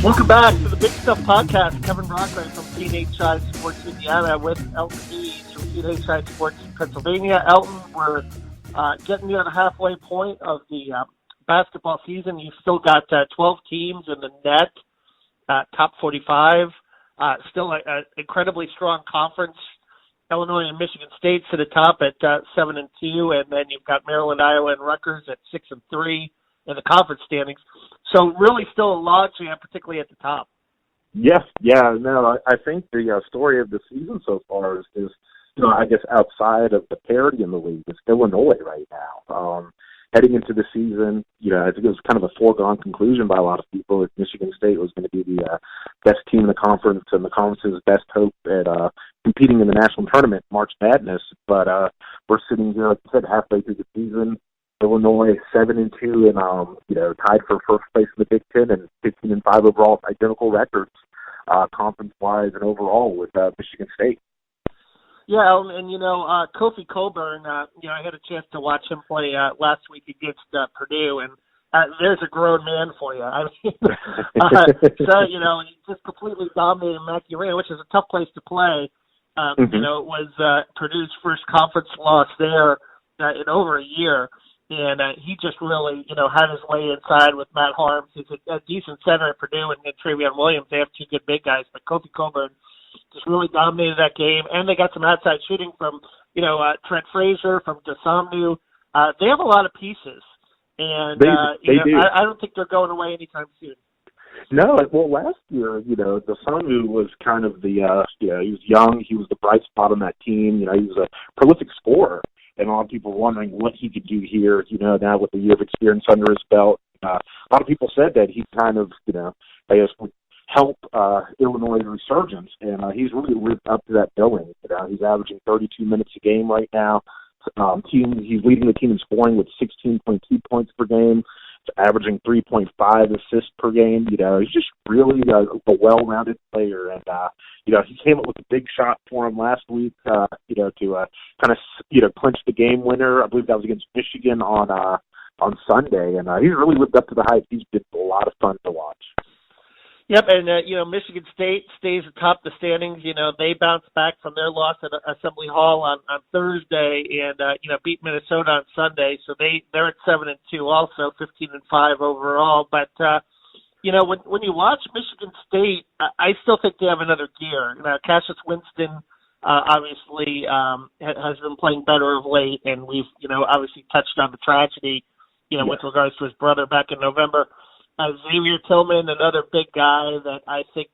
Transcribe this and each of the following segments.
Welcome back to the Big Stuff Podcast. Kevin Brockway from PHI Sports Indiana with Elton Dees from PHI Sports Pennsylvania. Elton, we're getting near the halfway point of the basketball season. You've still got 12 teams in the net, top 45. Still an incredibly strong conference. Illinois and Michigan State to the top at 7-2, and then you've got Maryland, Iowa, and Rutgers at 6-3 in the conference standings. So really still a log jam, particularly at the top. Yes, I think the story of the season so far is I guess outside of the parity in the league, it's Illinois right now. Heading into the season, I think it was kind of a foregone conclusion by a lot of people that Michigan State was going to be the best team in the conference and the conference's best hope at competing in the national tournament, March Madness. But we're sitting here, like you said, halfway through the season. Illinois 7-2 and tied for first place in the Big Ten and 15-5 overall, identical records conference-wise and overall with Michigan State. Yeah, and Kofi Cockburn, I had a chance to watch him play last week against Purdue, and there's a grown man for you. I mean, he just completely dominated Mackey Arena, which is a tough place to play. It was Purdue's first conference loss there in over a year. And he just really, had his way inside with Matt Harms, who's a decent center at Purdue, and Travion Williams. They have two good big guys, but Kofi Cockburn just really dominated that game. And they got some outside shooting from, Trent Frazier, from Dosunmu. They have a lot of pieces, and they do. I don't think they're going away anytime soon. No, well, last year, Dosunmu was kind of the, he was young, he was the bright spot on that team. He was a prolific scorer. And a lot of people were wondering what he could do here, now with the year of experience under his belt. A lot of people said that he kind of, I guess, would help Illinois' resurgence, and he's really lived up to that billing. He's averaging 32 minutes a game right now. He's leading the team in scoring with 16.2 points per game, averaging 3.5 assists per game. He's just really a well-rounded player, and he came up with a big shot for him last week, to kind of clinch the game winner. I believe that was against Michigan on Sunday, and he's really lived up to the hype. He's been a lot of fun to watch. Yep, and Michigan State stays atop the standings. They bounced back from their loss at Assembly Hall on Thursday, and beat Minnesota on Sunday. So they're at 7-2, also 15-5 overall. But when you watch Michigan State, I still think they have another gear. Cassius Winston obviously has been playing better of late, and we've obviously touched on the tragedy with regards to his brother back in November. Xavier Tillman, another big guy that I think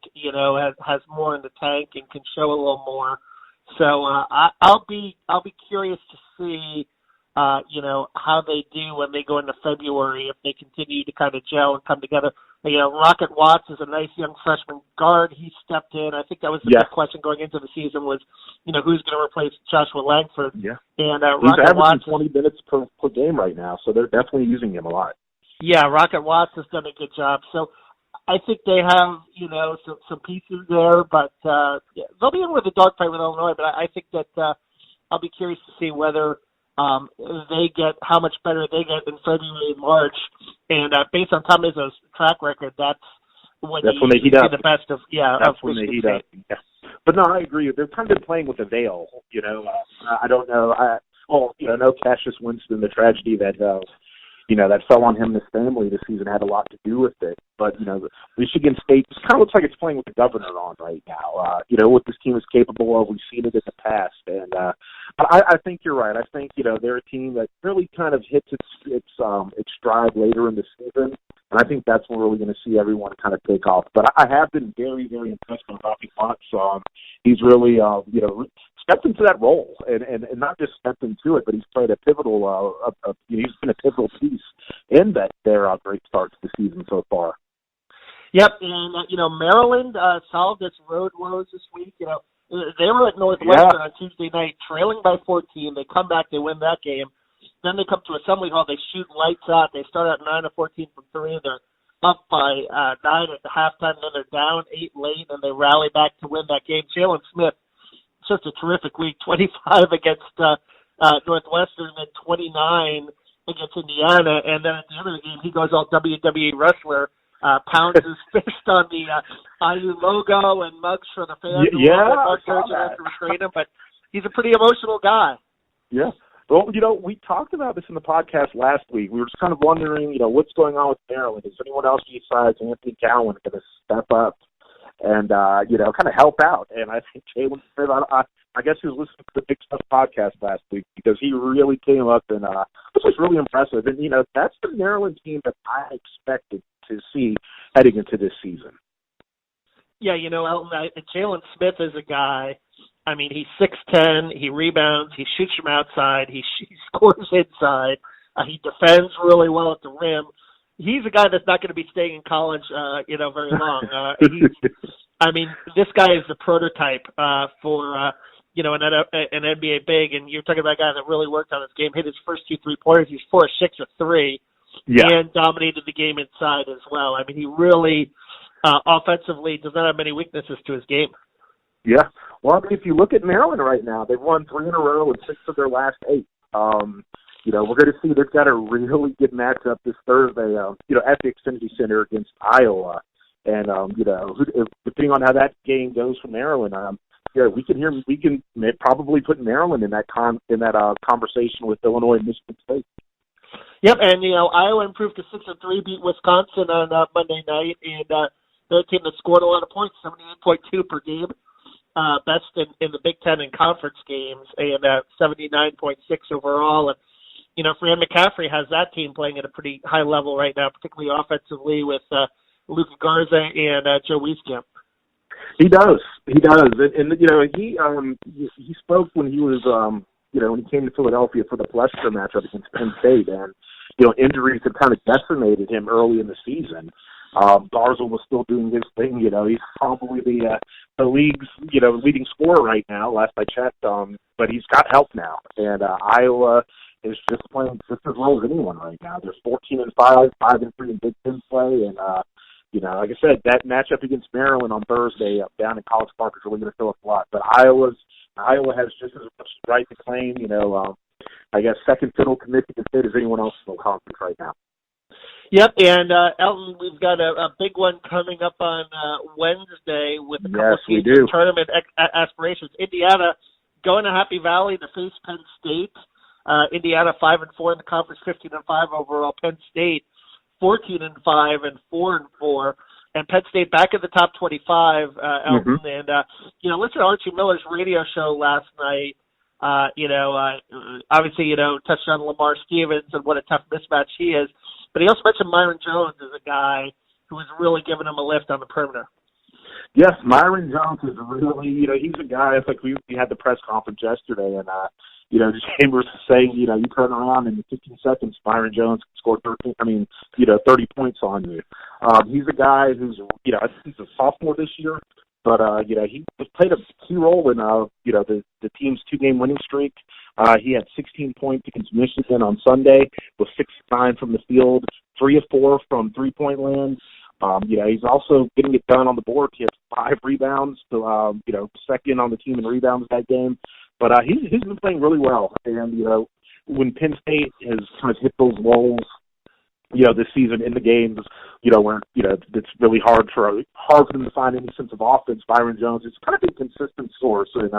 has more in the tank and can show a little more. So I'll be curious to see how they do when they go into February, if they continue to kind of gel and come together. Rocket Watts is a nice young freshman guard. He stepped in. I think that was the big question going into the season was, who's going to replace Joshua Langford. Yeah. And he's Rocket averaging Watts 20 minutes per game right now, so they're definitely using him a lot. Yeah, Rocket Watts has done a good job. So I think they have, some pieces there, but they'll be in with a dogfight with Illinois. But I think that I'll be curious to see whether how much better they get in February and March. And based on Tom Izzo's track record, that's when they heat up. The best of that's when they heat up. Yeah. But no, I agree. They're kind of playing with a veil. I don't know. No Cassius Winston, the tragedy that that fell on him and his family this season had a lot to do with it. But, Michigan State just kind of looks like it's playing with the governor on right now. What this team is capable of, we've seen it in the past. And I think you're right. I think, they're a team that really kind of hits its stride later in the season. And I think that's when we're really going to see everyone kind of take off. But I have been very, very impressed with Rocky Watts. He's really, stepped into that role, and not just stepped into it, but he's played a pivotal. He's been a pivotal piece in their great start to the season so far. Yep, and Maryland solved its road woes this week. They were at Northwestern on Tuesday night, trailing by 14. They come back, they win that game. Then they come to Assembly Hall, they shoot lights out. They start at 9 of 14 from three. They're up by 9 at the halftime, then they're down 8 late, and they rally back to win that game. Jalen Smith, just a terrific week, 25 against Northwestern, and then 29 against Indiana, and then at the end of the game, he goes all WWE wrestler pounds his fist on the IU logo and mugs for the fans. Yeah, to restrain him, but he's a pretty emotional guy. Yeah. Well, we talked about this in the podcast last week. We were just kind of wondering, what's going on with Maryland? Is anyone else besides Anthony Cowan going to step up and, kind of help out? And I think Jalen Smith, I guess he was listening to the Big Stuff podcast last week because he really came up and this was really impressive. And, that's the Maryland team that I expected to see heading into this season. Yeah, Elton, Jalen Smith is a guy. I mean, he's 6'10", he rebounds, he shoots from outside, he scores inside, he defends really well at the rim. He's a guy that's not going to be staying in college, very long. This guy is the prototype for, an NBA big, and you're talking about a guy that really worked on his game, hit his first 2 3-pointers, he's 4 6 or 3, and dominated the game inside as well. I mean, he really, offensively, does not have many weaknesses to his game. Yeah. Well, if you look at Maryland right now, they've won 3 in a row and 6 of their last 8. We're going to see they've got a really good matchup this Thursday, at the Xfinity Center against Iowa. And, depending on how that game goes for Maryland, we can probably put Maryland in that conversation with Illinois and Michigan State. Yep, and, Iowa improved to 6-3, beat Wisconsin on Monday night, and they're a team that scored a lot of points, 78.2 per game. Best in the Big Ten and conference games, and 79.6 overall. And, Fran McCaffrey has that team playing at a pretty high level right now, particularly offensively with Luka Garza and Joe Wieskamp. He does. And he spoke when he was, when he came to Philadelphia for the Plester matchup against Penn State, and, injuries had kind of decimated him early in the season. Garza was still doing his thing. He's probably the league's, leading scorer right now, last I checked. But he's got help now. And Iowa is just playing just as well as anyone right now. There's 14-5, 5-3 in Big Ten play. And, like I said, that matchup against Maryland on Thursday down in College Park is really going to fill up a lot. But Iowa has just as much right to claim, second fiddle to Michigan State as anyone else in the conference right now. Yep, and Elton, we've got a big one coming up on Wednesday with a couple of teams with tournament aspirations. Indiana going to Happy Valley to face Penn State. Indiana 5-4 in the conference, 15-5 overall. Penn State 14-5 and 4-4. And Penn State back in the top 25. Elton, and listen to Archie Miller's radio show last night. Obviously, touched on Lamar Stevens and what a tough mismatch he is. But he also mentioned Myron Jones as a guy who was really giving him a lift on the perimeter. Yes, Myron Jones is really, he's a guy, it's like we had the press conference yesterday, and, Chambers was saying, you turn around in 15 seconds, Myron Jones scored 30 points on you. He's a guy who's, I think he's a sophomore this year, but, he played a key role in, the team's 2-game winning streak. He had 16 points against Michigan on Sunday, with 6-9 from the field, 3 of 4 from three-point land. He's also getting it done on the board. He has 5 rebounds, so, second on the team in rebounds that game. But he's been playing really well. And, when Penn State has kind of hit those lulls, this season in the games, where, it's really hard for them to find any sense of offense, Byron Jones is kind of a consistent source. And,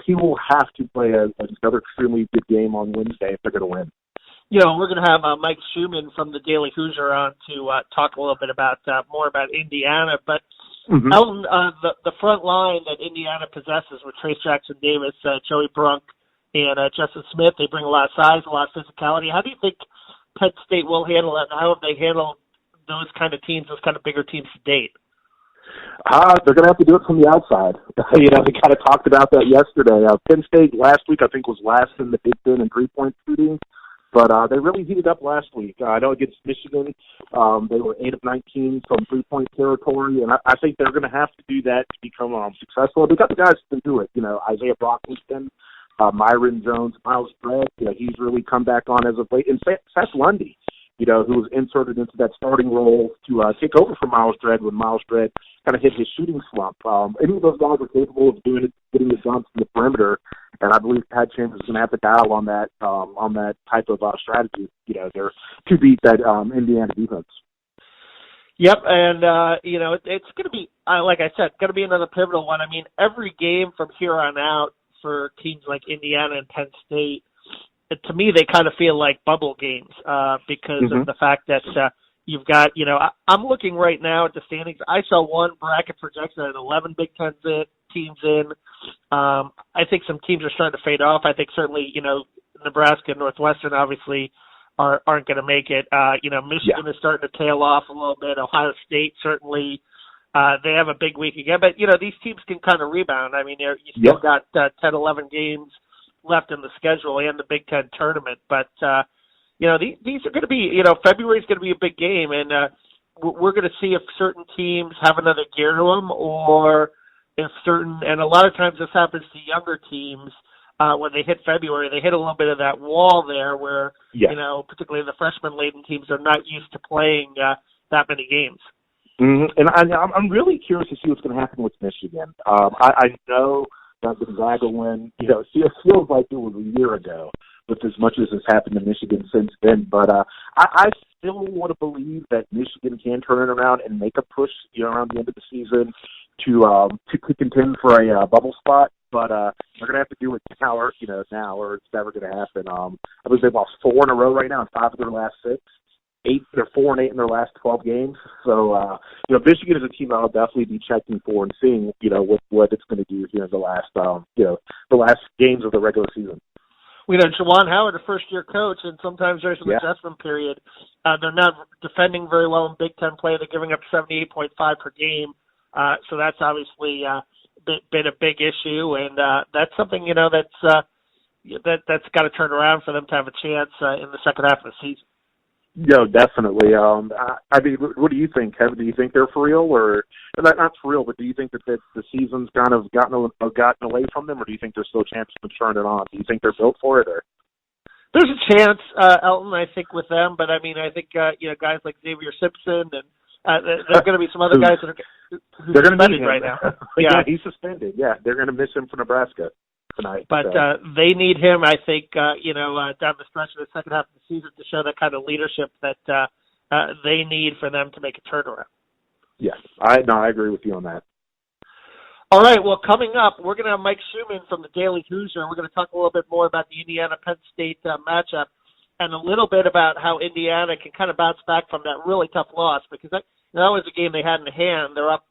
he will have to play another extremely good game on Wednesday if they're going to win. We're going to have Mike Schumann from the Daily Hoosier on to talk a little bit about more about Indiana. But, Elton, the front line that Indiana possesses with Trace Jackson-Davis, Joey Brunk, and Justin Smith, they bring a lot of size, a lot of physicality. How do you think Penn State will handle that? How have they handled those kind of teams, those kind of bigger teams to date? They're going to have to do it from the outside. They kind of talked about that yesterday. Penn State last week, I think, was last in the Big Ten in three-point shooting, but they really heated up last week. I know against Michigan, they were 8 of 19 from three-point territory, and I think they're going to have to do that to become successful. They've got the guys who can do it. Isaiah Brockington, Myron Jones, Miles Dredd, he's really come back on as of late. And Seth Lundy, who was inserted into that starting role to take over for Miles Dredd when Miles Dredd kind of hit his shooting slump. Any of those guys are capable of doing it, getting the dunks in the perimeter, and I believe Pat Chambers is going to have to dial on that type of strategy. They're to beat that Indiana defense. Yep, and it's going to be, like I said, going to be another pivotal one. I mean, every game from here on out for teams like Indiana and Penn State, to me, they kind of feel like bubble games because of the fact that you've got, I'm looking right now at the standings. I saw one bracket projection at 11 Big Ten teams in. I think some teams are starting to fade off. I think certainly, Nebraska and Northwestern obviously aren't going to make it. Michigan is starting to tail off a little bit. Ohio State certainly, they have a big week again. But, these teams can kind of rebound. I mean, you still got 10, 11 games left in the schedule and the Big Ten tournament. But, these are going to be, February is going to be a big game. And we're going to see if certain teams have another gear to them or if and a lot of times this happens to younger teams, when they hit February, they hit a little bit of that wall there where, particularly the freshman-laden teams are not used to playing that many games. Mm-hmm. And I'm really curious to see what's going to happen with Michigan. I know that Gonzaga win, it feels like it was a year ago with as much as has happened to Michigan since then. But I still want to believe that Michigan can turn it around and make a push, around the end of the season to contend for a bubble spot. But they're going to have to do it now, or it's never going to happen. I believe they've lost 4 in a row right now, and 5 of their last 6. They're 4-8 in their last 12 games. So, Michigan is a team I'll definitely be checking for and seeing, what it's going to do here in the last, the last games of the regular season. Juwan Howard, a first-year coach, and sometimes there's an adjustment period. They're not defending very well in Big Ten play. They're giving up 78.5 per game. So that's obviously been a big issue, and that's something that's got to turn around for them to have a chance in the second half of the season. No, definitely. I mean, what do you think, Kevin? Do you think they're for real, or not for real? But do you think that the season's kind of gotten away from them, or do you think there's still a chance to turn it on? Do you think they're built for it, or? There's a chance, Elton, I think, with them. But I mean, I think guys like Xavier Simpson and there's going to be some other guys that are they're going to miss him right now. Yeah, he's suspended. Yeah, they're going to miss him for Nebraska tonight. But they need him, I think, down the stretch of the second half of the season to show that kind of leadership that they need for them to make a turnaround. Yes, I agree with you on that. All right, well, coming up, we're going to have Mike Schumann from the Daily Hoosier. We're going to talk a little bit more about the Indiana-Penn State matchup and a little bit about how Indiana can kind of bounce back from that really tough loss, because that was a game they had in hand. They're up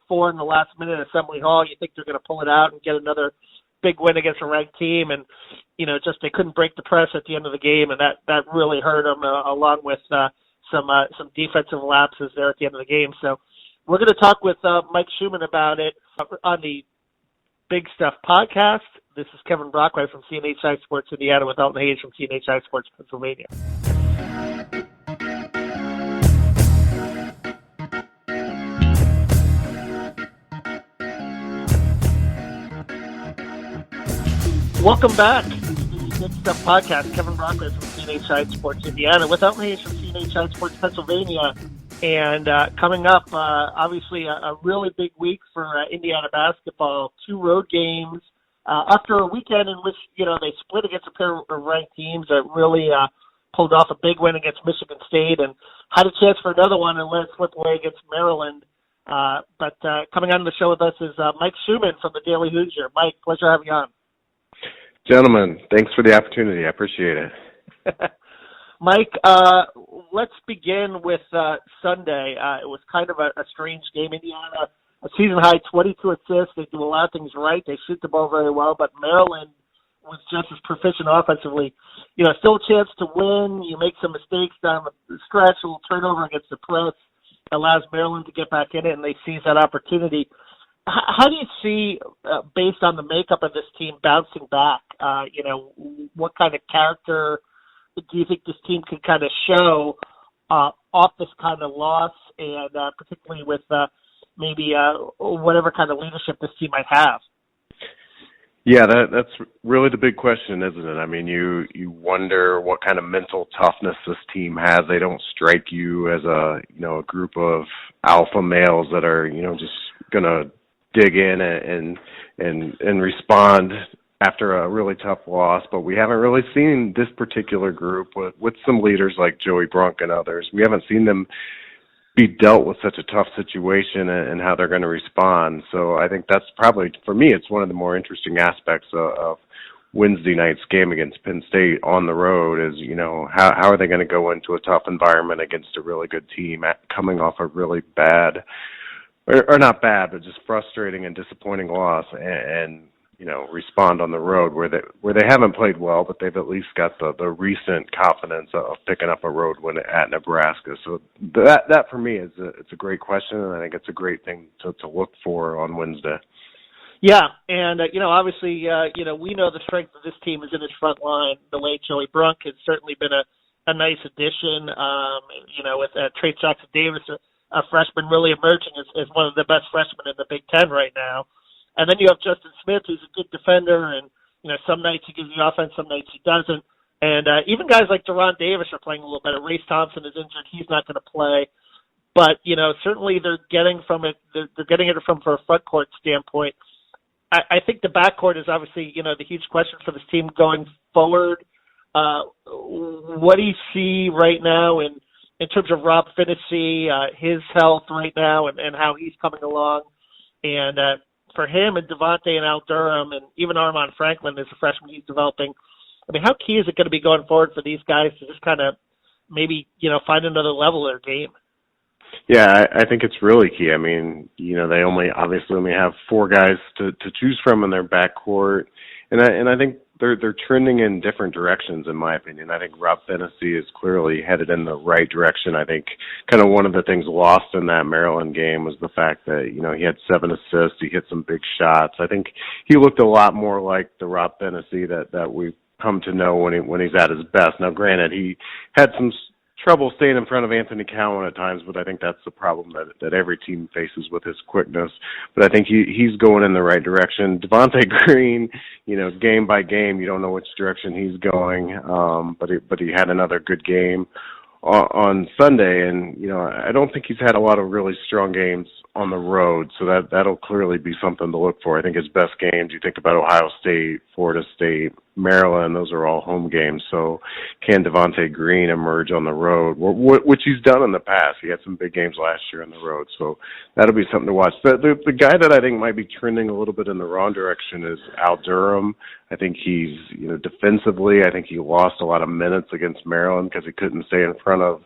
4 in the last minute at Assembly Hall. You think they're going to pull it out and get another big win against a ranked team, and just they couldn't break the press at the end of the game, and that really hurt them, along with some defensive lapses there at the end of the game. So we're going to talk with Mike Schumann about it on the Big Stuff podcast. This is Kevin Brockway from CNHI Sports Indiana with Elton Hayes from CNHI Sports Pennsylvania. Welcome back to the Big Stuff podcast. Kevin Brockway from CNHI Sports Indiana with Elton Hayes from CNHI Sports Pennsylvania. And coming up, obviously a really big week for Indiana basketball. 2 road games after a weekend in which they split against a pair of ranked teams that really pulled off a big win against Michigan State and had a chance for another one and let it slip away against Maryland. But coming on the show with us is Mike Schumann from the Daily Hoosier. Mike, pleasure having you on. Gentlemen, thanks for the opportunity. I appreciate it. Mike, let's begin with Sunday. It was kind of a strange game. Indiana, a season-high 22 assists. They do a lot of things right. They shoot the ball very well, but Maryland was just as proficient offensively. Still a chance to win. You make some mistakes down the stretch, a little turnover against the press, allows Maryland to get back in it, and they seize that opportunity. How do you see, based on the makeup of this team, bouncing back? What kind of character do you think this team can kind of show off this kind of loss, and particularly with maybe whatever kind of leadership this team might have? Yeah, that's really the big question, isn't it? I mean, you wonder what kind of mental toughness this team has. They don't strike you as a group of alpha males that are just gonna dig in and respond after a really tough loss, but we haven't really seen this particular group with some leaders like Joey Brunk and others. We haven't seen them be dealt with such a tough situation and how they're going to respond. So I think that's probably, for me, it's one of the more interesting aspects of Wednesday night's game against Penn State on the road is, how are they going to go into a tough environment against a really good team coming off a really bad, or not bad, but just frustrating and disappointing loss and respond on the road where they haven't played well, but they've at least got the recent confidence of picking up a road win at Nebraska. So that for me it's a great question, and I think it's a great thing to look for on Wednesday. Yeah, and obviously, we know the strength of this team is in its front line. The late Joey Brunk has certainly been a nice addition. With Trey Jackson-Davis, a freshman, really emerging as one of the best freshmen in the Big Ten right now. And then you have Justin Smith, who's a good defender, and some nights he gives you offense, some nights he doesn't. And even guys like Deron Davis are playing a little better. Race Thompson is injured; he's not going to play. But certainly they're getting from it. They're getting it from a front court standpoint. I think the backcourt is obviously the huge question for this team going forward. What do you see right now in terms of Rob Phinisee, his health right now, and how he's coming along, and for him and Devontae and Al Durham and even Armaan Franklin as a freshman he's developing. I mean, how key is it going to be going forward for these guys to just kind of maybe, find another level of their game? Yeah, I think it's really key. I mean, they obviously only have 4 guys to choose from in their backcourt. And I think they're trending in different directions, in my opinion. I think Rob Phinisee is clearly headed in the right direction. I think kind of one of the things lost in that Maryland game was the fact that, he had 7 assists, he hit some big shots. I think he looked a lot more like the Rob Phinisee that we've come to know when he's at his best. Now, granted, he had some trouble staying in front of Anthony Cowan at times, but I think that's the problem that every team faces with his quickness. But I think he's going in the right direction. Devontae Green, game by game, you don't know which direction he's going, but he had another good game on Sunday, and I don't think he's had a lot of really strong games on the road, so that'll clearly be something to look for. I think his best games, you think about Ohio State, Florida State, Maryland, those are all home games. So can Devontae Green emerge on the road, which he's done in the past? He had some big games last year on the road, so that'll be something to watch. The guy that I think might be trending a little bit in the wrong direction is Al Durham. I think he's, defensively, I think he lost a lot of minutes against Maryland because he couldn't stay in front of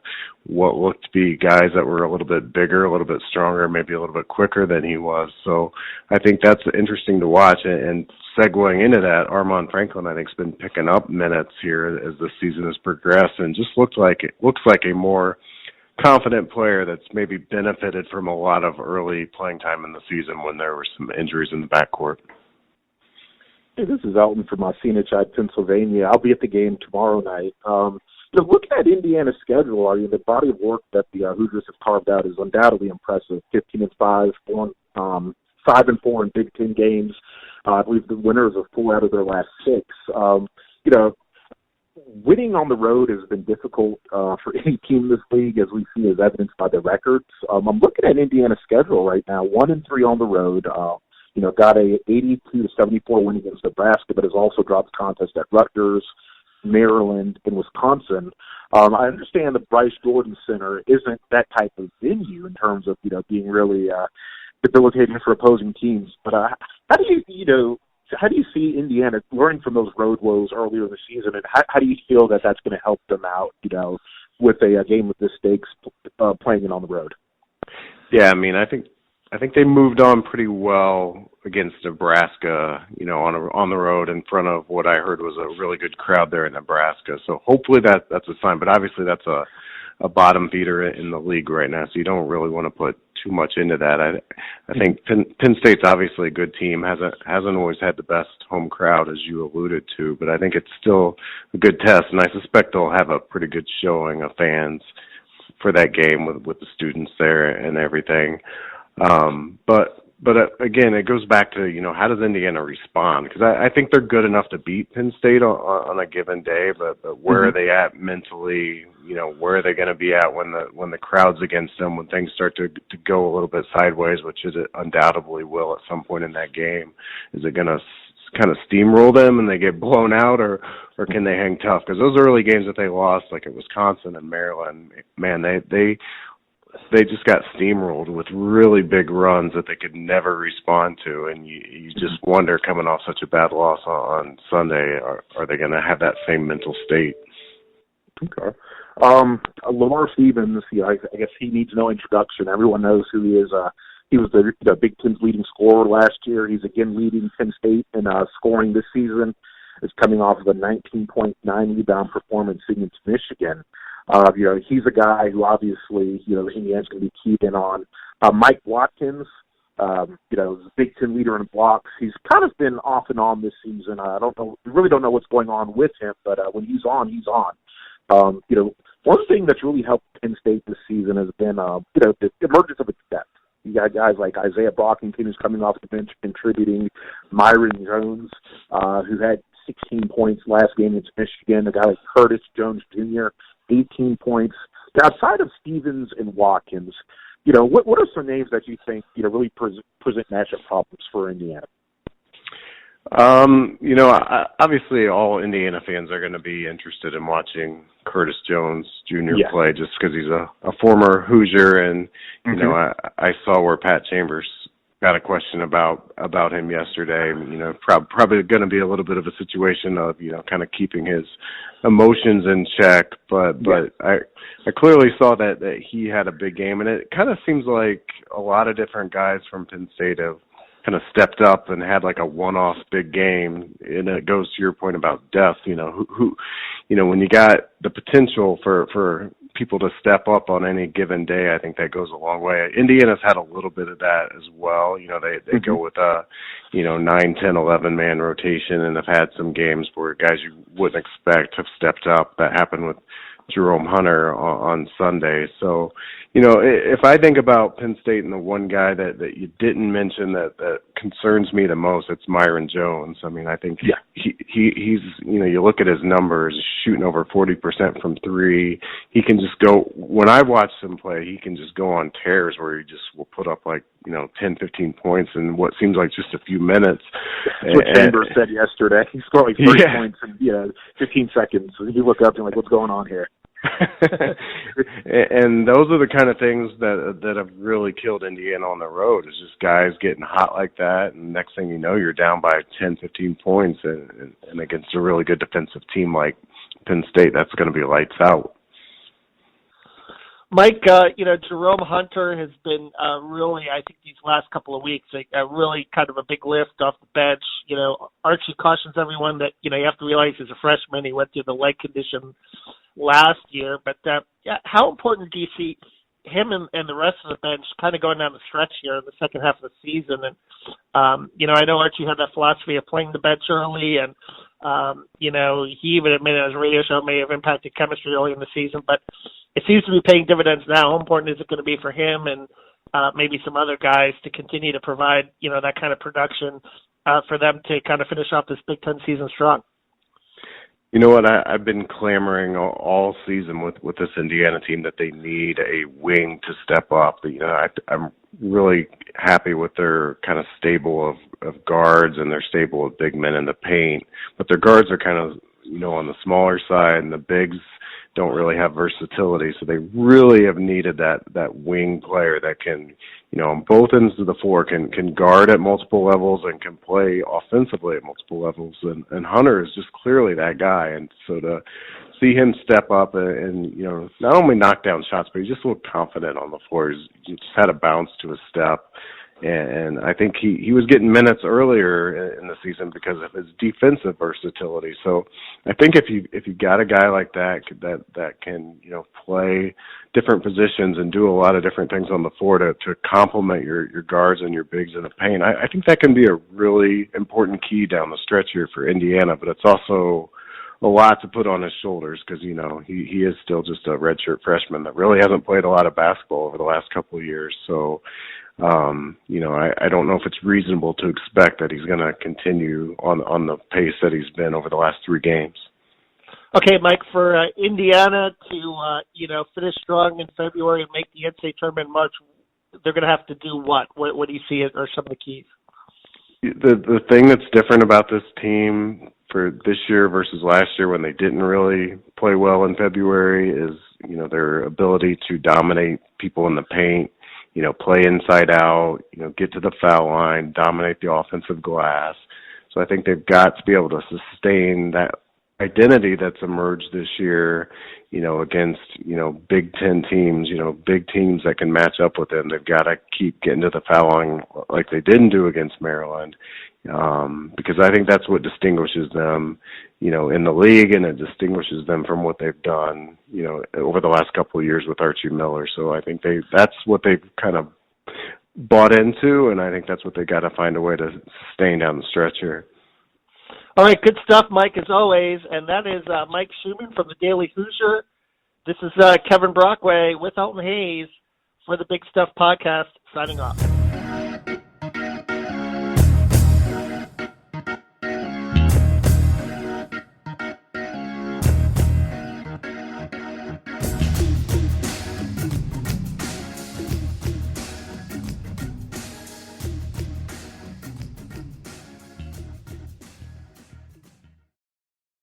what looked to be guys that were a little bit bigger, a little bit stronger, maybe a little bit quicker than he was. So I think that's interesting to watch. And segueing into that, Armaan Franklin, I think, has been picking up minutes here as the season has progressed, and just looks like a more confident player that's maybe benefited from a lot of early playing time in the season when there were some injuries in the backcourt. Hey, this is Elton from Scenic, Pennsylvania. I'll be at the game tomorrow night. Looking at Indiana's schedule, the body of work that the Hoosiers have carved out is undoubtedly impressive. 15-5, 5-4 in Big Ten games. I believe the winners of 4 out of their last 6. Winning on the road has been difficult for any team in this league, as we see as evidenced by the records. I'm looking at Indiana's schedule right now, 1-3 on the road. Got a 82-74 win against Nebraska, but has also dropped contest at Rutgers, Maryland, and Wisconsin. I understand the Bryce Jordan Center isn't that type of venue in terms of being really debilitating for opposing teams. But how do you see Indiana learning from those road woes earlier in the season, and how do you feel that that's going to help them out? With a game with this stakes, playing it on the road. Yeah, I mean, I think they moved on pretty well against Nebraska, on the road in front of what I heard was a really good crowd there in Nebraska. So hopefully that's a sign. But obviously that's a bottom feeder in the league right now, so you don't really want to put too much into that. I think Penn State's obviously a good team. Hasn't always had the best home crowd, as you alluded to, but I think it's still a good test, and I suspect they'll have a pretty good showing of fans for that game with the students there and everything. But again, it goes back to, how does Indiana respond? Because I think they're good enough to beat Penn State on a given day, but where are they at mentally? Where are they going to be at when the crowd's against them, when things start to go a little bit sideways, which it undoubtedly will at some point in that game? Is it going to kind of steamroll them and they get blown out, or can they hang tough? Because those early games that they lost, like at Wisconsin and Maryland, man, they they just got steamrolled with really big runs that they could never respond to, and you just wonder, coming off such a bad loss on Sunday, are they going to have that same mental state? Okay. Lamar Stevens, I guess he needs no introduction. Everyone knows who he is. He was the Big Ten's leading scorer last year. He's again leading Penn State in scoring this season. Is coming off of a 19.9 rebound performance against Michigan. He's a guy who obviously, Indiana's going to be keyed in on. Mike Watkins, the Big Ten leader in blocks. He's kind of been off and on this season. We really don't know what's going on with him, but when he's on, he's on. One thing that's really helped Penn State this season has been, the emergence of its depth. You got guys like Isaiah Brockington, who's coming off the bench contributing, Myron Jones, who had 16 points last game against Michigan, a guy like Curtis Jones Jr., 18 points. Now, outside of Stevens and Watkins, what are some names that you think, really present matchup problems for Indiana? Obviously all Indiana fans are going to be interested in watching Curtis Jones Jr. play just because he's a former Hoosier, and, I saw where Pat Chambers got a question about him yesterday. Probably going to be a little bit of a situation of, kind of keeping his emotions in check, but I clearly saw that he had a big game, and it kind of seems like a lot of different guys from Penn State have kind of stepped up and had like a one-off big game, and it goes to your point about depth. Who when you got the potential for people to step up on any given day, I think that goes a long way. Indiana's had a little bit of that as well. They go with a 9, 10, 11 man rotation, and have had some games where guys you wouldn't expect have stepped up. That happened with Jerome Hunter on Sunday. So, if I think about Penn State and the one guy that you didn't mention that concerns me the most, it's Myron Jones. I mean, I think he's, you look at his numbers, shooting over 40% from three. He can just go, when I watched him play, he can just go on tears where he just will put up like, 10, 15 points in what seems like just a few minutes. That's what Chambers said yesterday. He scored like 30 points in 15 seconds. And you look up and like, what's going on here? And those are the kind of things that have really killed Indiana on the road, is just guys getting hot like that, and next thing you know, you're down by 10, 15 points, and against a really good defensive team like Penn State, that's going to be lights out. Mike, Jerome Hunter has been really, I think these last couple of weeks, really kind of a big lift off the bench. Archie cautions everyone that, you have to realize he's a freshman. He went through the leg condition last year. But how important do you see him and the rest of the bench kind of going down the stretch here in the second half of the season? And, I know Archie had that philosophy of playing the bench early, and, he even admitted on his radio show may have impacted chemistry early in the season, but it seems to be paying dividends now. How important is it going to be for him and maybe some other guys to continue to provide, that kind of production for them to kind of finish off this Big Ten season strong? You know what? I've been clamoring all season with this Indiana team that they need a wing to step up. I'm really happy with their kind of stable of guards and their stable of big men in the paint. But their guards are kind of, on the smaller side, and the bigs don't really have versatility. So they really have needed that wing player that can, on both ends of the floor, can guard at multiple levels and can play offensively at multiple levels. And Hunter is just clearly that guy. And so to see him step up and not only knock down shots, but he just looked confident on the floor. He just had a bounce to his step. And I think he was getting minutes earlier in the season because of his defensive versatility. So I think if you got a guy like that can play different positions and do a lot of different things on the floor to complement your guards and your bigs in the paint, I think that can be a really important key down the stretch here for Indiana. But it's also a lot to put on his shoulders because he is still just a redshirt freshman that really hasn't played a lot of basketball over the last couple of years. So. I don't know if it's reasonable to expect that he's going to continue on the pace that he's been over the last 3 games. Okay, Mike, for Indiana to, finish strong in February and make the NCAA tournament in March, they're going to have to do what? What do you see are some of the keys? The thing that's different about this team for this year versus last year when they didn't really play well in February is, their ability to dominate people in the paint, play inside out, get to the foul line, dominate the offensive glass. So I think they've got to be able to sustain that identity that's emerged this year, against, Big Ten teams, big teams that can match up with them. They've got to keep getting to the foul line like they didn't do against Maryland, because I think that's what distinguishes them, in the league, and it distinguishes them from what they've done, over the last couple of years with Archie Miller. So I think that's what they've kind of bought into, and I think that's what they got to find a way to sustain down the stretch here. All right, good stuff, Mike, as always. And that is Mike Schumann from the Daily Hoosier. This is Kevin Brockway with Elton Hayes for the Big Stuff Podcast, signing off.